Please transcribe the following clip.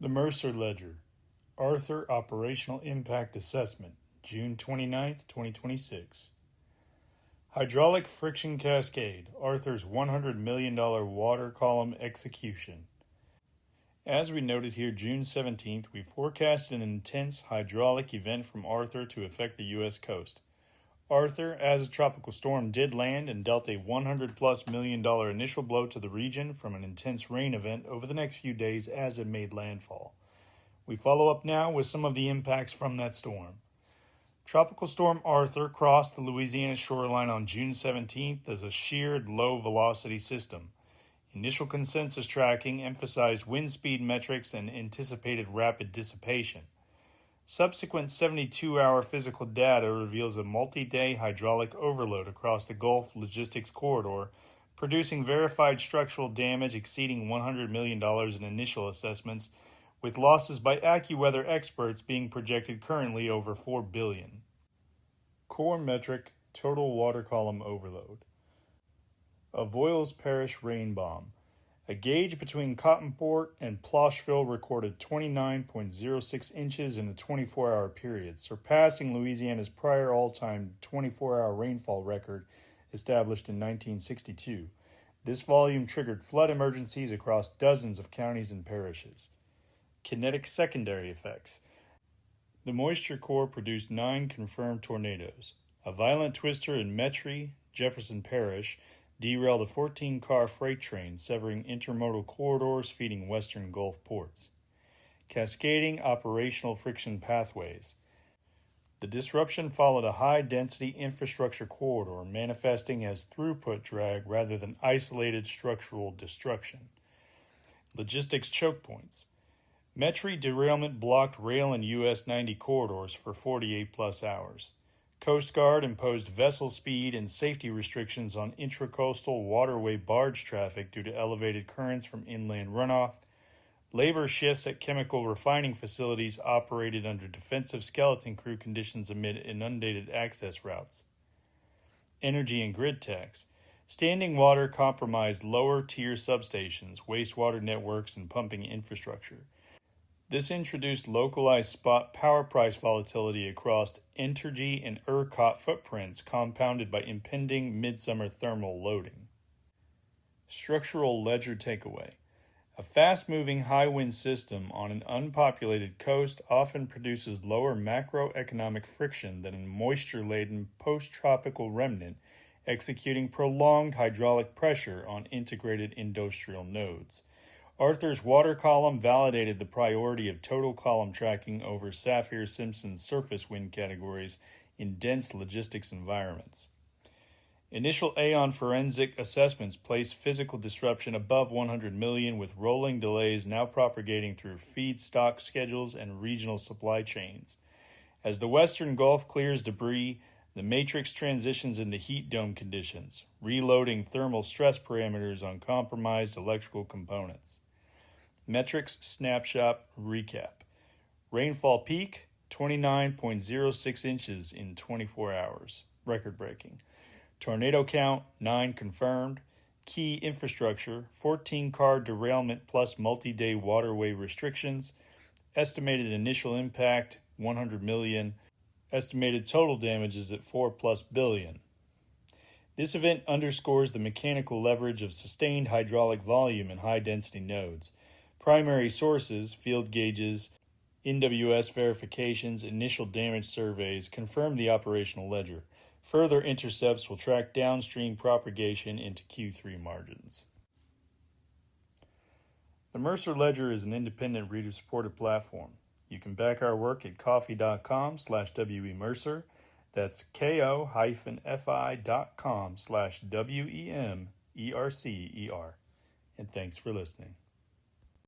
The Mercer Ledger, Arthur Operational Impact Assessment, June 29, 2026. Hydraulic Friction Cascade, Arthur's $100 million water column execution. As we noted here, June 17th, we forecasted an intense hydraulic event from Arthur to affect the U.S. coast. Arthur, as a tropical storm, did land and dealt a $100+ million initial blow to the region from an intense rain event over the next few days as it made landfall. We follow up now with some of the impacts from that storm. Tropical Storm Arthur crossed the Louisiana shoreline on June 17th as a sheared low-velocity system. Initial consensus tracking emphasized wind speed metrics and anticipated rapid dissipation. Subsequent 72-hour physical data reveals a multi-day hydraulic overload across the Gulf logistics corridor, producing verified structural damage exceeding $100 million in initial assessments, with losses by AccuWeather experts being projected currently over $4 billion. Core metric: total water column overload. Avoyelles Parish rain bomb. A gauge between Cottonport and Ploshville recorded 29.06 inches in a 24-hour period, surpassing Louisiana's prior all-time 24-hour rainfall record established in 1962. This volume triggered flood emergencies across dozens of counties and parishes. Kinetic secondary effects. The moisture core produced 9 confirmed tornadoes. A violent twister in Metry, Jefferson Parish, derailed a 14-car freight train, severing intermodal corridors feeding western Gulf ports. Cascading operational friction pathways. The disruption followed a high-density infrastructure corridor, manifesting as throughput drag rather than isolated structural destruction. Logistics choke points. Metry derailment blocked rail and US 90 corridors for 48+ hours. Coast Guard imposed vessel speed and safety restrictions on intracoastal waterway barge traffic due to elevated currents from inland runoff. Labor shifts at chemical refining facilities operated under defensive skeleton crew conditions amid inundated access routes. Energy and grid tax. Standing water compromised lower-tier substations, wastewater networks, and pumping infrastructure. This introduced localized spot power price volatility across Entergy and ERCOT footprints, compounded by impending midsummer thermal loading. Structural ledger takeaway. A fast-moving high-wind system on an unpopulated coast often produces lower macroeconomic friction than a moisture-laden post-tropical remnant executing prolonged hydraulic pressure on integrated industrial nodes. Arthur's water column validated the priority of total column tracking over Saffir-Simpson's surface wind categories in dense logistics environments. Initial Aon forensic assessments place physical disruption above 100 million, with rolling delays now propagating through feedstock schedules and regional supply chains. As the western Gulf clears debris, the matrix transitions into heat dome conditions, reloading thermal stress parameters on compromised electrical components. Metrics snapshot recap. Rainfall peak, 29.06 inches in 24 hours, record-breaking. Tornado count, 9 confirmed. Key infrastructure, 14-car derailment plus multi-day waterway restrictions. Estimated initial impact, 100 million. Estimated total damages at $4+ billion. This event underscores the mechanical leverage of sustained hydraulic volume in high-density nodes. Primary sources, field gauges, NWS verifications, initial damage surveys confirm the operational ledger. Further intercepts will track downstream propagation into Q3 margins. The Mercer Ledger is an independent reader-supported platform. You can back our work at coffee.com/WEMercer. That's ko-fi.com/WEMERCER. And thanks for listening.